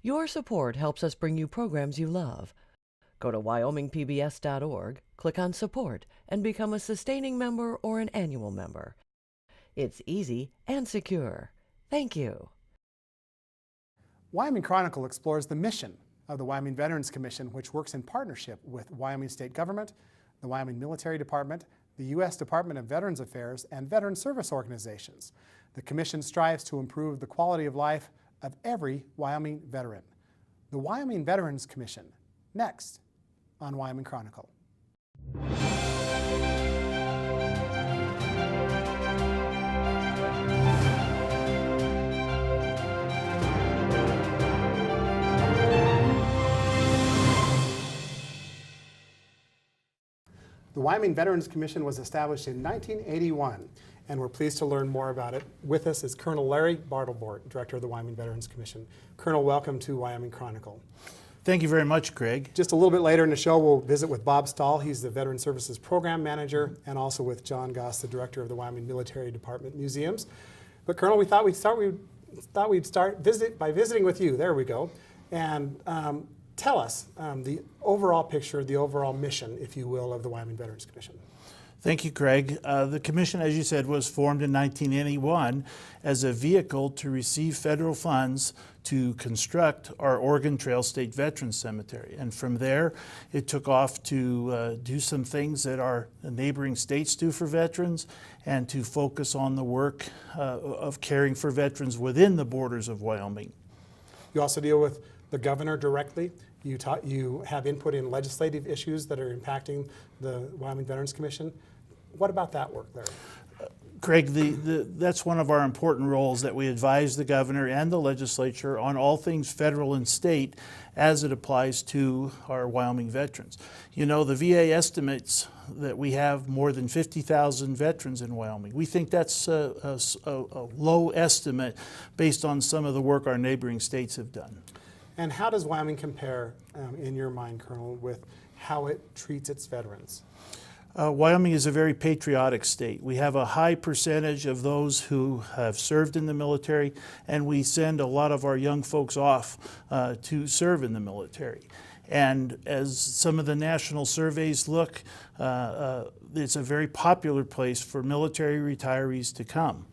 Your support helps us bring you programs you love. Go to wyomingpbs.org, click on Support, and become a sustaining member or an annual member. It's easy and secure. Thank you. Wyoming Chronicle explores the mission of the Wyoming Veterans Commission, which works in partnership with Wyoming State Government, the Wyoming Military Department, the U.S. Department of Veterans Affairs, and veteran service organizations. The Commission strives to improve the quality of life of every Wyoming veteran. The Wyoming Veterans Commission, next on Wyoming Chronicle. The Wyoming Veterans Commission was established in 1981, and we're pleased to learn more about it. With us is Colonel Larry Barttelbort, Director of the Wyoming Veterans Commission. Colonel, welcome to Wyoming Chronicle. Thank you very much, Craig. Just a little bit later in the show, we'll visit with Bob Stall. He's the Veteran Services Program Manager, and also with John Goss, the Director of the Wyoming Military Department Museums. But Colonel, we thought we'd start by visiting with you. There we go. And tell us the overall picture, the overall mission, if you will, of the Wyoming Veterans Commission. Thank you, Craig. The Commission, as you said, was formed in 1981 as a vehicle to receive federal funds to construct our Oregon Trail State Veterans Cemetery. And from there, it took off to do some things that our neighboring states do for veterans and to focus on the work of caring for veterans within the borders of Wyoming. You also deal with the governor directly. You have input in legislative issues that are impacting the Wyoming Veterans Commission. What about that work, Larry? Craig, that's one of our important roles, that we advise the governor and the legislature on all things federal and state as it applies to our Wyoming veterans. You know, the VA estimates that we have more than 50,000 veterans in Wyoming. We think that's a low estimate based on some of the work our neighboring states have done. And how does Wyoming compare, in your mind, Colonel, with how it treats its veterans? Wyoming is a very patriotic state. We have a high percentage of those who have served in the military, and we send a lot of our young folks off to serve in the military. And as some of the national surveys look, it's a very popular place for military retirees to come.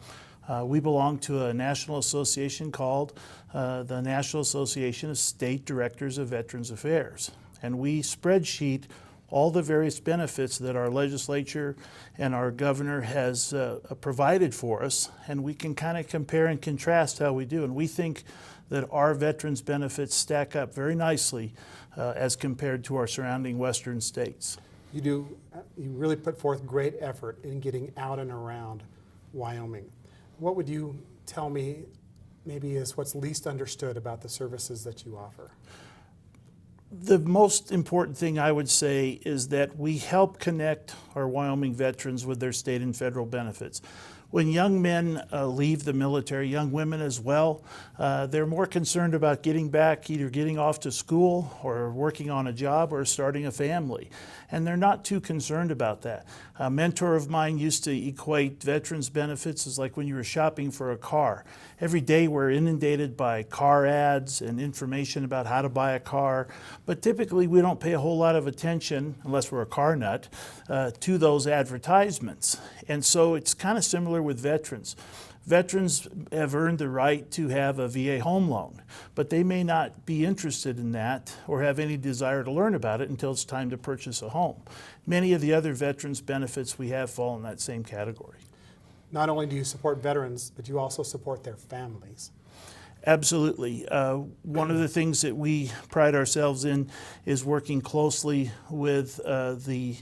We belong to a national association called the National Association of State Directors of Veterans Affairs. And we spreadsheet all the various benefits that our legislature and our governor has provided for us, and we can kind of compare and contrast how we do. And we think that our veterans' benefits stack up very nicely as compared to our surrounding western states. You really put forth great effort in getting out and around Wyoming. What would you tell me maybe is what's least understood about the services that you offer? The most important thing I would say is that we help connect our Wyoming veterans with their state and federal benefits. When young men leave the military, young women as well, they're more concerned about getting back, either getting off to school or working on a job or starting a family. And they're not too concerned about that. A mentor of mine used to equate veterans benefits as like when you were shopping for a car. Every day we're inundated by car ads and information about how to buy a car, but typically we don't pay a whole lot of attention, unless we're a car nut, to those advertisements. And so it's kind of similar with veterans. Veterans have earned the right to have a VA home loan, but they may not be interested in that or have any desire to learn about it until it's time to purchase a home. Many of the other veterans benefits we have fall in that same category. Not only do you support veterans, but you also support their families. Absolutely. One of the things that we pride ourselves in is working closely with the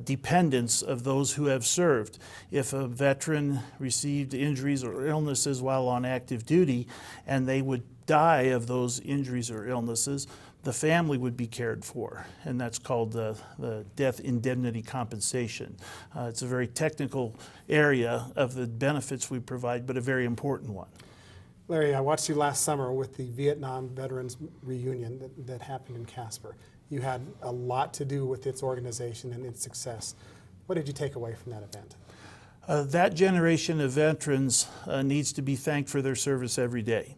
dependents of those who have served. If a veteran received injuries or illnesses while on active duty and they would die of those injuries or illnesses, the family would be cared for, and that's called the death indemnity compensation. It's a very technical area of the benefits we provide, but a very important one. Larry, I watched you last summer with the Vietnam Veterans Reunion that happened in Casper. You had a lot to do with its organization and its success. What did you take away from that event? That generation of veterans needs to be thanked for their service every day.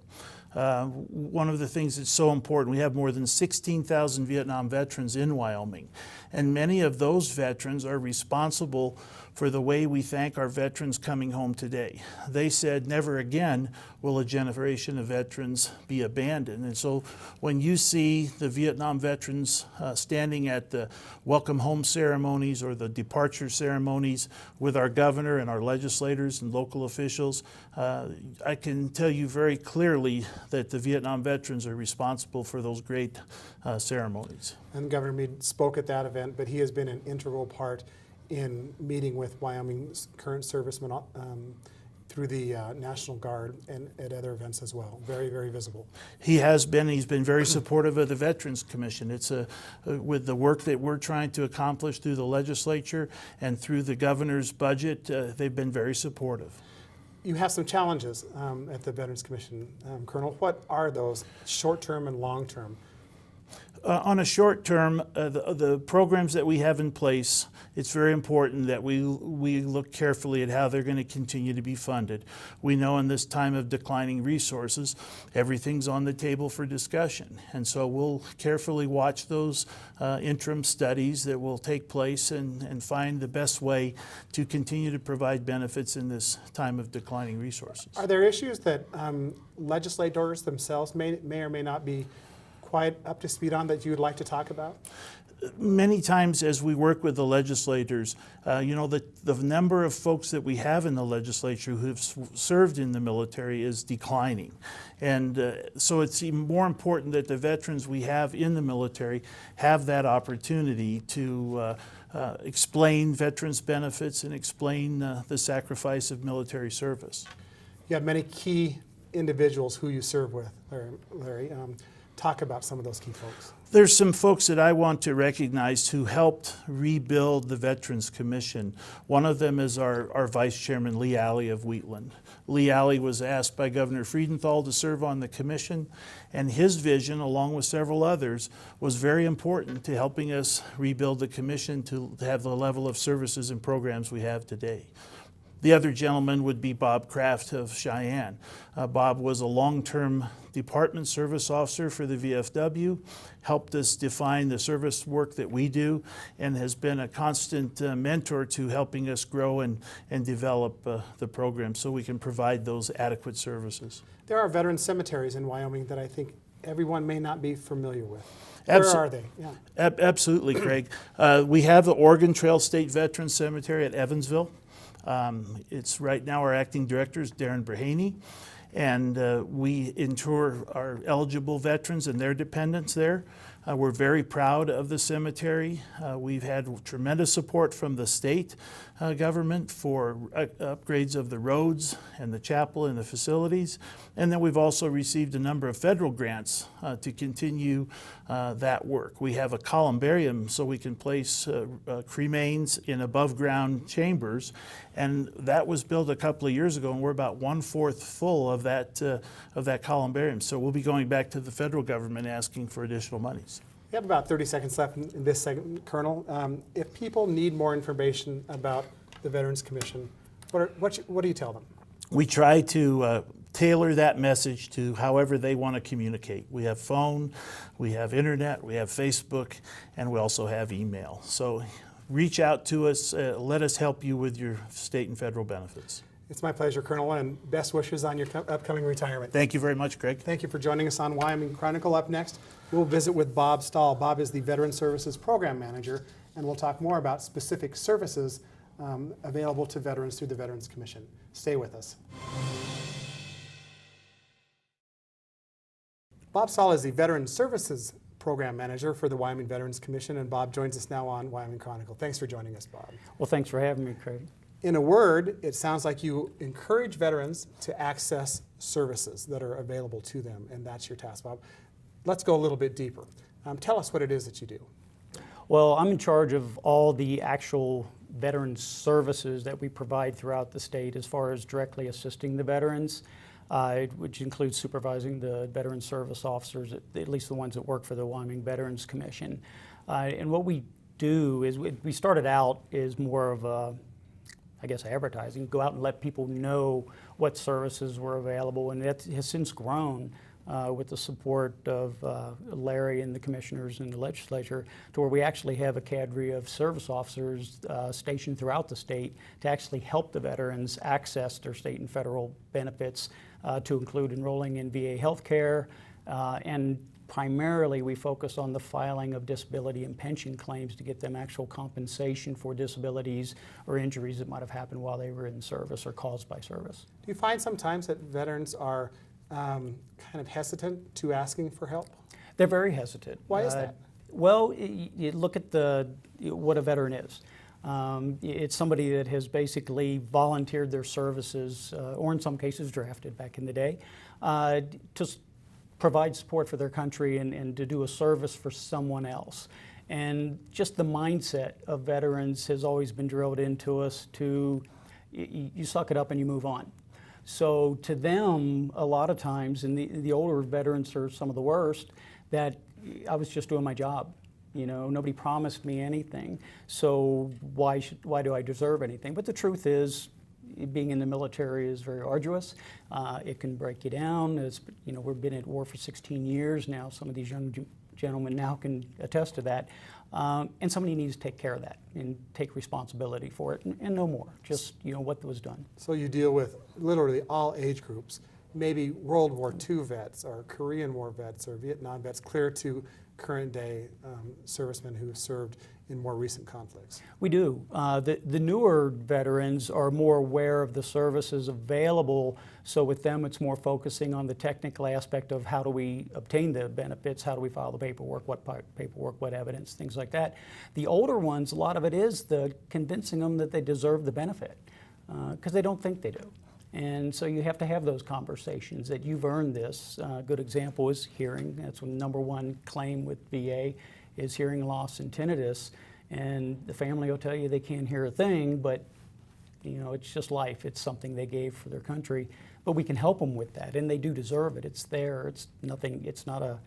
One of the things that's so important, we have more than 16,000 Vietnam veterans in Wyoming, and many of those veterans are responsible for the way we thank our veterans coming home today. They said, never again will a generation of veterans be abandoned. And so when you see the Vietnam veterans standing at the welcome home ceremonies or the departure ceremonies with our governor and our legislators and local officials, I can tell you very clearly that the Vietnam veterans are responsible for those great ceremonies. And Governor Meade spoke at that event, but he has been an integral part in meeting with Wyoming's current servicemen through the National Guard and at other events as well. Very, very visible. He has been. He's been very supportive of the Veterans Commission. It's with the work that we're trying to accomplish through the legislature and through the governor's budget, they've been very supportive. You have some challenges at the Veterans Commission, Colonel. What are those, short-term and long-term? On a short term, the programs that we have in place, it's very important that we look carefully at how they're going to continue to be funded. We know in this time of declining resources, everything's on the table for discussion. And so we'll carefully watch those interim studies that will take place and find the best way to continue to provide benefits in this time of declining resources. Are there issues that legislators themselves may or may not be quite up to speed on that you would like to talk about? Many times as we work with the legislators, you know, the number of folks that we have in the legislature who have served in the military is declining. And so it's even more important that the veterans we have in the military have that opportunity to explain veterans' benefits and explain the sacrifice of military service. You have many key individuals who you serve with, Larry. Talk about some of those key folks. There's some folks that I want to recognize who helped rebuild the Veterans Commission. One of them is our Vice Chairman, Lee Alley of Wheatland. Lee Alley was asked by Governor Freudenthal to serve on the commission, and his vision, along with several others, was very important to helping us rebuild the commission to have the level of services and programs we have today. The other gentleman would be Bob Kraft of Cheyenne. Bob was a long-term department service officer for the VFW, helped us define the service work that we do, and has been a constant mentor to helping us grow and develop the program so we can provide those adequate services. There are veteran cemeteries in Wyoming that I think everyone may not be familiar with. Where are they? Yeah. Absolutely, Craig. We have the Oregon Trail State Veterans Cemetery at Evansville. It's right now our acting director is Darren Brahaney, and we inter our eligible veterans and their dependents there. We're very proud of the cemetery. We've had tremendous support from the state government for upgrades of the roads and the chapel and the facilities. And then we've also received a number of federal grants to continue that work. We have a columbarium so we can place cremains in above ground chambers, and that was built a couple of years ago, and we're about 1/4 full of that columbarium. So we'll be going back to the federal government asking for additional monies. We have about 30 seconds left in this segment, Colonel. If people need more information about the Veterans Commission, what do you tell them? We try to tailor that message to however they want to communicate. We have phone, we have internet, we have Facebook, and we also have email. So reach out to us, let us help you with your state and federal benefits. It's my pleasure, Colonel, and best wishes on your upcoming retirement. Thank you very much, Greg. Thank you for joining us on Wyoming Chronicle. Up next, we'll visit with Bob Stall. Bob is the Veteran Services Program Manager, and we'll talk more about specific services available to veterans through the Veterans Commission. Stay with us. Bob Stall is the Veteran Services Program Manager for the Wyoming Veterans Commission, and Bob joins us now on Wyoming Chronicle. Thanks for joining us, Bob. Well, thanks for having me, Craig. In a word, it sounds like you encourage veterans to access services that are available to them, and that's your task, Bob. Let's go a little bit deeper. Tell us what it is that you do. Well, I'm in charge of all the actual veteran services that we provide throughout the state as far as directly assisting the veterans, which includes supervising the veteran service officers, at least the ones that work for the Wyoming Veterans Commission. And what we do is we started out as more of a, I guess, advertising, go out and let people know what services were available, and that has since grown with the support of Larry and the commissioners and the legislature, to where we actually have a cadre of service officers stationed throughout the state to actually help the veterans access their state and federal benefits, to include enrolling in VA health care, and primarily we focus on the filing of disability and pension claims to get them actual compensation for disabilities or injuries that might have happened while they were in service or caused by service. Do you find sometimes that veterans are kind of hesitant to asking for help? They're very hesitant. Why is that? Well, you look at what a veteran is. It's somebody that has basically volunteered their services, or in some cases drafted back in the day, to provide support for their country and to do a service for someone else. And just the mindset of veterans has always been drilled into us to, you suck it up and you move on. So to them, a lot of times, and the older veterans are some of the worst, that I was just doing my job. You know, nobody promised me anything, so why do I deserve anything? But the truth is, being in the military is very arduous. It can break you down. As you know, we've been at war for 16 years now. Some of these young gentlemen now can attest to that. And somebody needs to take care of that and take responsibility for it, and no more. Just, you know, what was done. So you deal with literally all age groups, maybe World War II vets or Korean War vets or Vietnam vets, clear to current day servicemen who have served in more recent conflicts. We do. The newer veterans are more aware of the services available, so with them it's more focusing on the technical aspect of how do we obtain the benefits, how do we file the paperwork, what evidence, things like that. The older ones, a lot of it is the convincing them that they deserve the benefit, because they don't think they do. And so you have to have those conversations that you've earned this. A good example is hearing. That's the #1 claim with VA is hearing loss and tinnitus. And the family will tell you they can't hear a thing, but you know, it's just life. It's something they gave for their country. But we can help them with that, and they do deserve it. It's there. It's nothing. It's not a.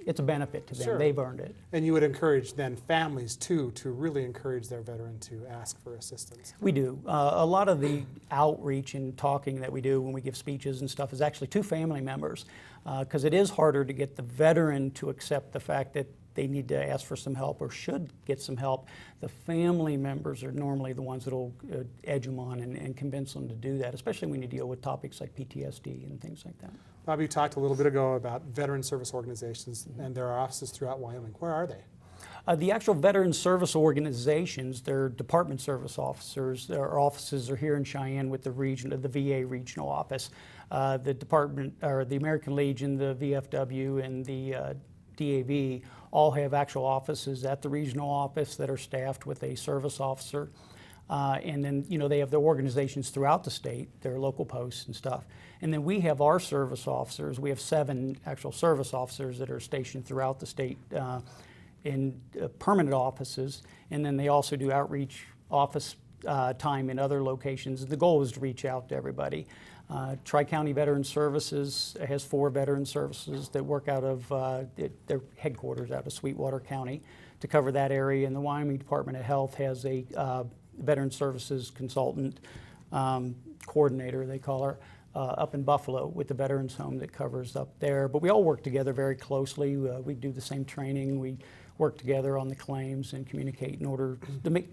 It's a benefit to them. Sure. They've earned it. And you would encourage then families too to really encourage their veteran to ask for assistance. We do. A lot of the outreach and talking that we do when we give speeches and stuff is actually to family members, because it is harder to get the veteran to accept the fact that they need to ask for some help or should get some help. The family members are normally the ones that will edge them on and convince them to do that, especially when you deal with topics like PTSD and things like that. Bob, you talked a little bit ago about veteran service organizations, and there are offices throughout Wyoming. Where are they? The actual veteran service organizations, they're department service officers. Their offices are here in Cheyenne with the VA regional office. The department, or the American Legion, the VFW, and the DAV all have actual offices at the regional office that are staffed with a service officer. And then, you know, they have their organizations throughout the state, their local posts and stuff. And then we have our service officers. We have 7 actual service officers that are stationed throughout the state in permanent offices. And then they also do outreach office time in other locations. The goal is to reach out to everybody. Tri-County Veteran Services has 4 veteran services that work out of their headquarters out of Sweetwater County to cover that area. And the Wyoming Department of Health has a Veteran Services Consultant Coordinator, they call her, up in Buffalo with the Veterans Home that covers up there. But we all work together very closely. We do the same training. We work together on the claims and communicate in order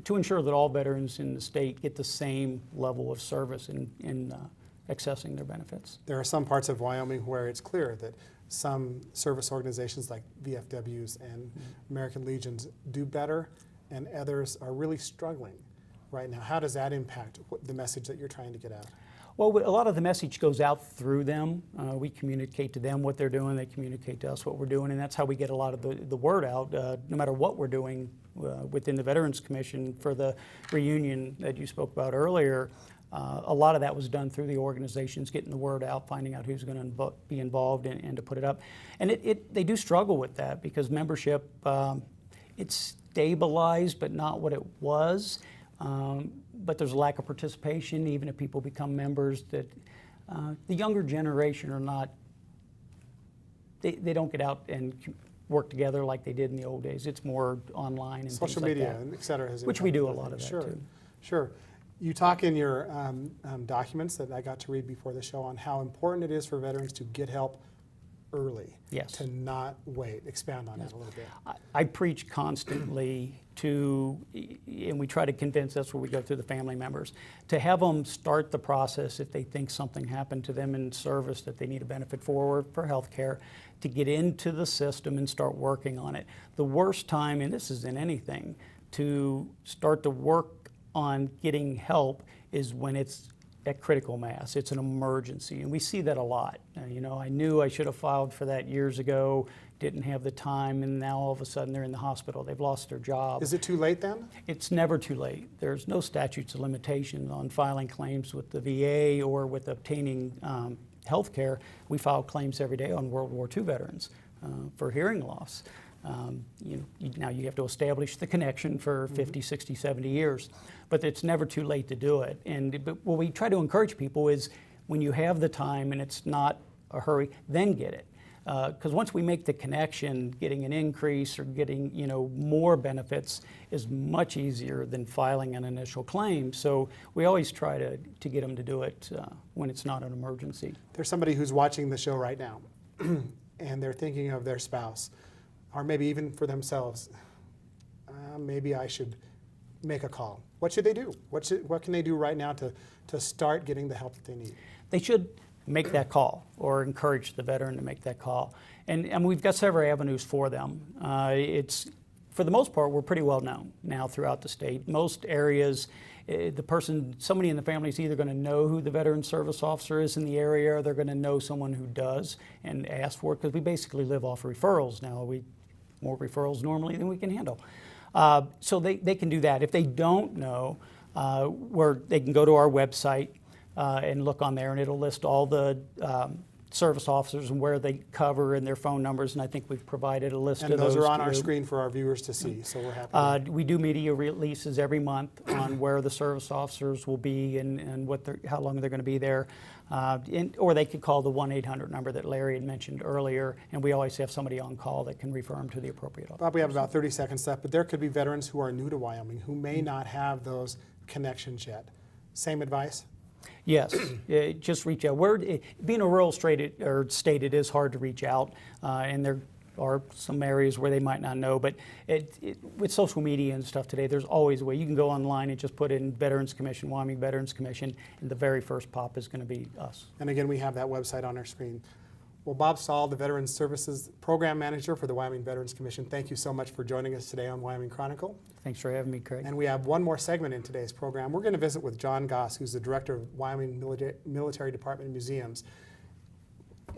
to ensure that all veterans in the state get the same level of service in accessing their benefits. There are some parts of Wyoming where it's clear that some service organizations like VFWs and American Legions do better, and others are really struggling right now. How does that impact the message that you're trying to get out? Well, a lot of the message goes out through them. We communicate to them what they're doing, they communicate to us what we're doing, and that's how we get a lot of the word out, no matter what we're doing within the Veterans Commission for the reunion that you spoke about earlier. A lot of that was done through the organizations, getting the word out, finding out who's going to be involved and to put it up. And they do struggle with that because membership, it's stabilized but not what it was. But there's a lack of participation, even if people become members, that the younger generation are not, they don't get out and work together like they did in the old days. It's more online and social things like media that. and et cetera has Which we do a impacted lot of that Sure, too. sure. You talk in your documents that I got to read before the show on how important it is for veterans to get help early, Yes. to not wait. Expand on that a little bit. I preach constantly to, and we try to convince, that's where we go through the family members, to have them start the process if they think something happened to them in service that they need a benefit for health care, to get into the system and start working on it. The worst time, and this is in anything, to start to work on getting help is when it's at critical mass. It's an emergency, and we see that a lot. You know, I knew I should have filed for that years ago, didn't have the time, and now all of a sudden they're in the hospital. They've lost their job. Is it too late then? It's never too late. There's no statutes of limitation on filing claims with the VA or with obtaining health care. We file claims every day on World War II veterans for hearing loss. Now you have to establish the connection for 50, 60, 70 years, but it's never too late to do it. But what we try to encourage people is when you have the time and it's not a hurry, then get it. Because once we make the connection, getting an increase or getting more benefits is much easier than filing an initial claim. So we always try to get them to do it when it's not an emergency. There's somebody who's watching the show right now, and they're thinking of their spouse, or maybe even for themselves. Maybe I should make a call. What should they do? What can they do right now to start getting the help that they need? They should make that call or encourage the veteran to make that call. And we've got several avenues for them. For the most part, we're pretty well known now throughout the state. Most areas, somebody in the family is either going to know who the veteran service officer is in the area, or they're going to know someone who does and ask for it, because we basically live off referrals now. More referrals normally than we can handle. So they can do that. If they don't know, they can go to our website and look on there, and it'll list all the service officers and where they cover and their phone numbers, and I think we've provided a list of those. And those are on our screen for our viewers to see, so we're happy. We do media releases every month on where the service officers will be and how long they're going to be there. Or they could call the 1-800 number that Larry had mentioned earlier, and we always have somebody on call that can refer them to the appropriate officer. Bob, we have about 30 seconds left, but there could be veterans who are new to Wyoming who may not have those connections yet. Same advice? Yes, just reach out. Being a rural state, it is hard to reach out, and there are some areas where they might not know, but with social media and stuff today, there's always a way. You can go online and just put in Veterans Commission, Wyoming Veterans Commission, and the very first pop is going to be us. And again, we have that website on our screen. Well, Bob Stall, the Veterans Services Program Manager for the Wyoming Veterans Commission, thank you so much for joining us today on Wyoming Chronicle. Thanks for having me, Craig. And we have one more segment in today's program. We're going to visit with John Goss, who's the Director of Wyoming Military Department Museums,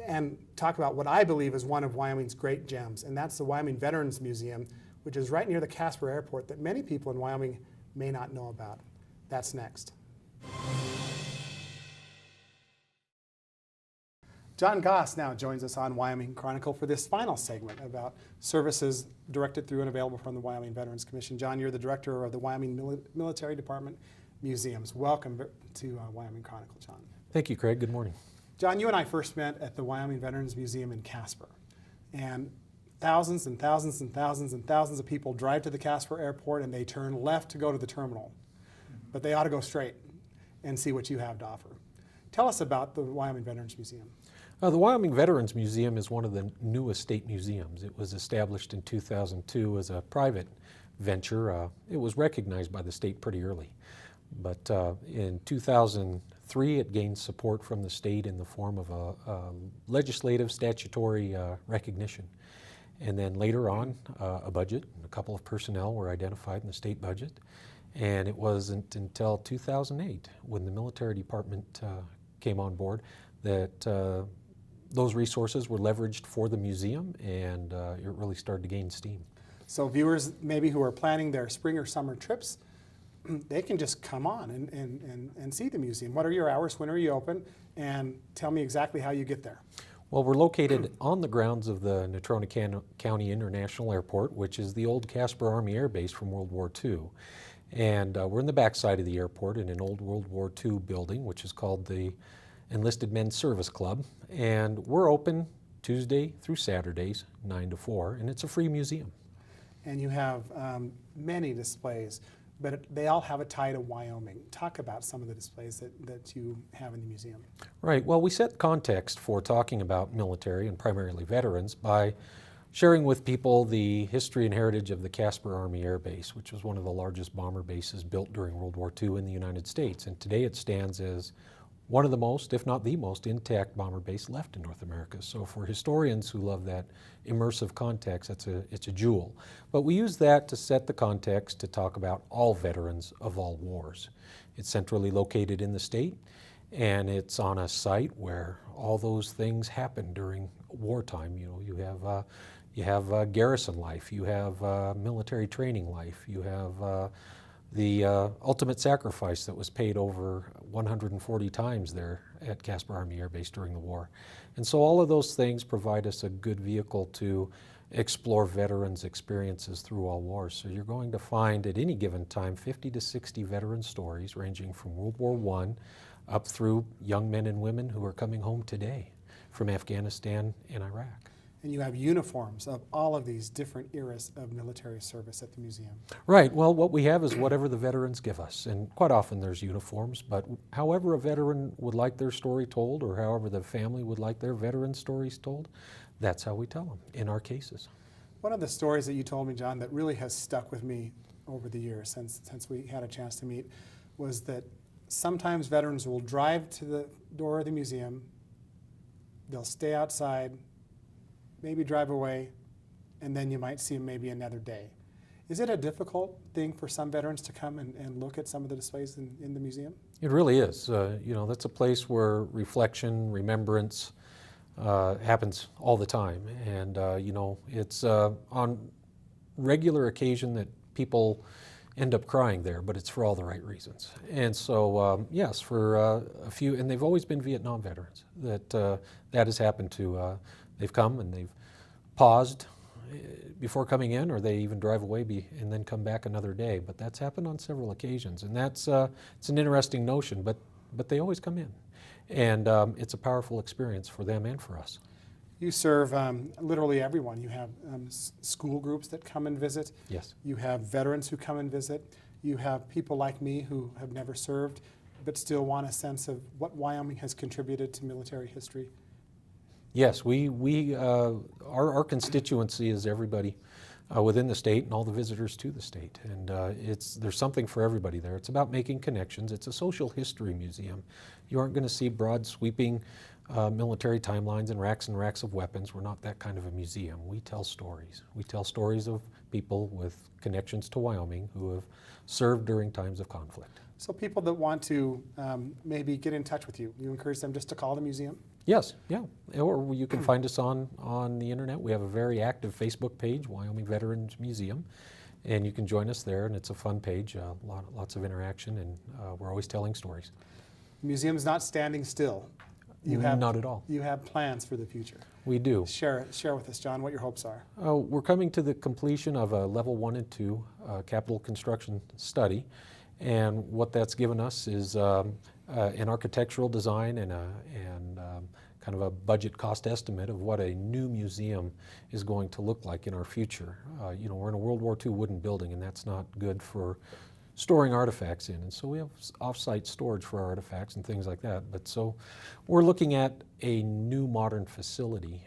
and talk about what I believe is one of Wyoming's great gems, and that's the Wyoming Veterans Museum, which is right near the Casper Airport that many people in Wyoming may not know about. That's next. John Goss now joins us on Wyoming Chronicle for this final segment about services directed through and available from the Wyoming Veterans Commission. John, you're the Director of the Wyoming Military Department Museums. Welcome to Wyoming Chronicle, John. Thank you, Craig. Good morning. John, you and I first met at the Wyoming Veterans Museum in Casper. And thousands and thousands and thousands and thousands of people drive to the Casper Airport and they turn left to go to the terminal. But they ought to go straight and see what you have to offer. Tell us about the Wyoming Veterans Museum. The Wyoming Veterans Museum is one of the newest state museums. It was established in 2002 as a private venture. It was recognized by the state pretty early. But in 2003, it gained support from the state in the form of a legislative statutory recognition. And then later on, a budget, and a couple of personnel were identified in the state budget. And it wasn't until 2008, when the military department came on board, that those resources were leveraged for the museum, and it really started to gain steam. So viewers maybe who are planning their spring or summer trips, they can just come on and see the museum. What are your hours? When are you open? And tell me exactly how you get there. Well, we're located on the grounds of the Natrona County International Airport, which is the old Casper Army Air Base from World War II. And we're in the backside of the airport in an old World War II building, which is called the Enlisted Men's Service Club. And we're open Tuesday through Saturdays, 9 to 4, and it's a free museum. And you have many displays, but they all have a tie to Wyoming. Talk about some of the displays that you have in the museum. Right. Well, we set context for talking about military and primarily veterans by sharing with people the history and heritage of the Casper Army Air Base, which was one of the largest bomber bases built during World War II in the United States. And today it stands as one of the most, if not the most, intact bomber base left in North America. So for historians who love that immersive context, it's a jewel. But we use that to set the context to talk about all veterans of all wars. It's centrally located in the state, and it's on a site where all those things happen during wartime. You know, you have garrison life, you have military training life, you have the ultimate sacrifice that was paid over 140 times there at Casper Army Air Base during the war. And so all of those things provide us a good vehicle to explore veterans' experiences through all wars. So you're going to find at any given time 50 to 60 veteran stories ranging from World War I up through young men and women who are coming home today from Afghanistan and Iraq. And you have uniforms of all of these different eras of military service at the museum. Right. Well, what we have is whatever the veterans give us. And quite often there's uniforms, but however a veteran would like their story told, or however the family would like their veteran stories told, that's how we tell them in our cases. One of the stories that you told me, John, that really has stuck with me over the years since we had a chance to meet was that sometimes veterans will drive to the door of the museum, they'll stay outside, maybe drive away, and then you might see them maybe another day. Is it a difficult thing for some veterans to come and look at some of the displays in the museum? It really is. You know, that's a place where reflection, remembrance happens all the time. And, you know, it's on regular occasion that people end up crying there, but it's for all the right reasons. And so, yes, for a few, and they've always been Vietnam veterans that has happened to. They've come and they've paused before coming in, or they even drive away and then come back another day. But that's happened on several occasions, and that's it's an interesting notion. But they always come in, and it's a powerful experience for them and for us. You serve literally everyone. You have school groups that come and visit. Yes. You have veterans who come and visit. You have people like me who have never served but still want a sense of what Wyoming has contributed to military history. Yes, our constituency is everybody within the state and all the visitors to the state, and there's something for everybody there. It's about making connections. It's a social history museum. You aren't going to see broad sweeping military timelines and racks of weapons. We're not that kind of a museum. We tell stories. We tell stories of people with connections to Wyoming who have served during times of conflict. So people that want to maybe get in touch with you, you encourage them just to call the museum? Yes, yeah. Or you can find us on the internet. We have a very active Facebook page, Wyoming Veterans Museum, and you can join us there, and it's a fun page, lots of interaction, and we're always telling stories. The museum's not standing still. Not at all. You have plans for the future. We do. Share with us, John, what your hopes are. We're coming to the completion of a level 1 and 2 capital construction study, and what that's given us is an architectural design and kind of a budget cost estimate of what a new museum is going to look like in our future. You know, we're in a World War II wooden building, and that's not good for storing artifacts in. And so we have off-site storage for our artifacts and things like that. But so we're looking at a new modern facility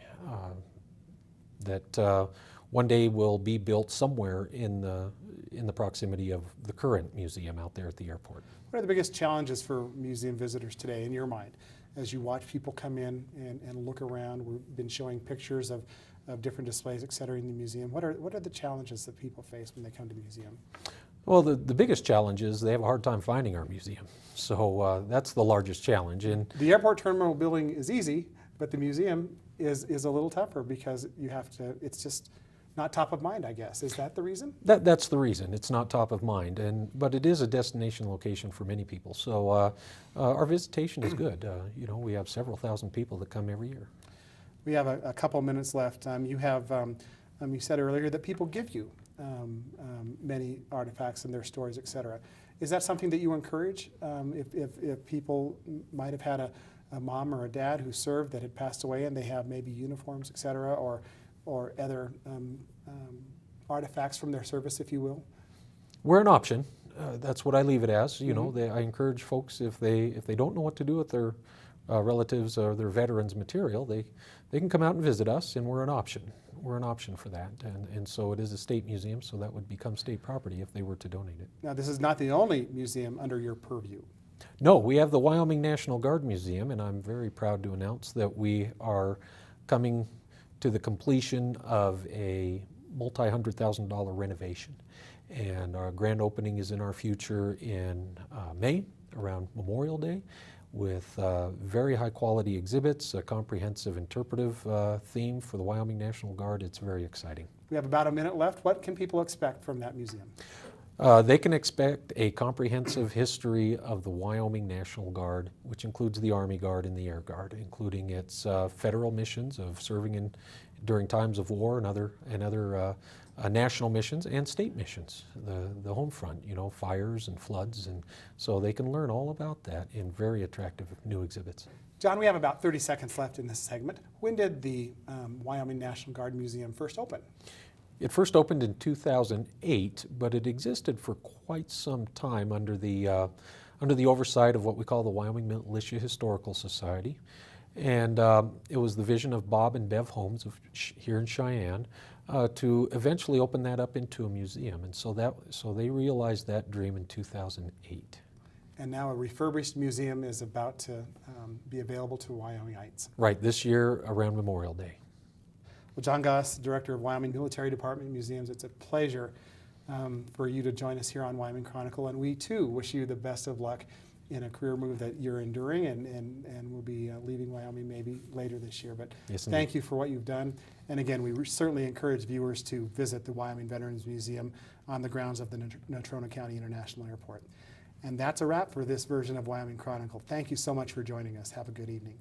that one day will be built somewhere in the proximity of the current museum out there at the airport. What are the biggest challenges for museum visitors today in your mind as you watch people come in and look around? We've been showing pictures of different displays, et cetera, in the museum. What are the challenges that people face when they come to the museum? Well, the biggest challenge is they have a hard time finding our museum. So that's the largest challenge. And the airport terminal building is easy, but the museum is a little tougher because you have to, it's just not top of mind, I guess. Is that the reason? That's the reason. It's not top of mind, but it is a destination location for many people. So our visitation is good. You know, we have several thousand people that come every year. We have a couple minutes left. You have, you said earlier that people give you many artifacts and their stories, et cetera. Is that something that you encourage? If people might have had a mom or a dad who served that had passed away and they have maybe uniforms, et cetera, or other artifacts from their service, if you will? We're an option. That's what I leave it as. You know, I encourage folks, if they don't know what to do with their relatives or their veterans material, they can come out and visit us, and we're an option. We're an option for that, and so it is a state museum, so that would become state property if they were to donate it. Now, this is not the only museum under your purview. No, we have the Wyoming National Guard Museum, and I'm very proud to announce that we are coming to the completion of a multi-$100,000 renovation. And our grand opening is in our future in May, around Memorial Day, with very high quality exhibits, a comprehensive interpretive theme for the Wyoming National Guard. It's very exciting. We have about a minute left. What can people expect from that museum? They can expect a comprehensive history of the Wyoming National Guard, which includes the Army Guard and the Air Guard, including its federal missions of serving during times of war and other national missions and state missions, the home front, you know, fires and floods, and so they can learn all about that in very attractive new exhibits. John, we have about 30 seconds left in this segment. When did the Wyoming National Guard Museum first open? It first opened in 2008, but it existed for quite some time under the oversight of what we call the Wyoming Militia Historical Society. And it was the vision of Bob and Bev Holmes here in Cheyenne to eventually open that up into a museum. And so they realized that dream in 2008. And now a refurbished museum is about to be available to Wyomingites. Right, this year around Memorial Day. Well, John Goss, Director of Wyoming Military Department Museums, it's a pleasure for you to join us here on Wyoming Chronicle, and we too wish you the best of luck in a career move that you're enduring and will be leaving Wyoming maybe later this year. But yes, thank you for what you've done. And again, we certainly encourage viewers to visit the Wyoming Veterans Museum on the grounds of the Natrona County International Airport. And that's a wrap for this version of Wyoming Chronicle. Thank you so much for joining us. Have a good evening.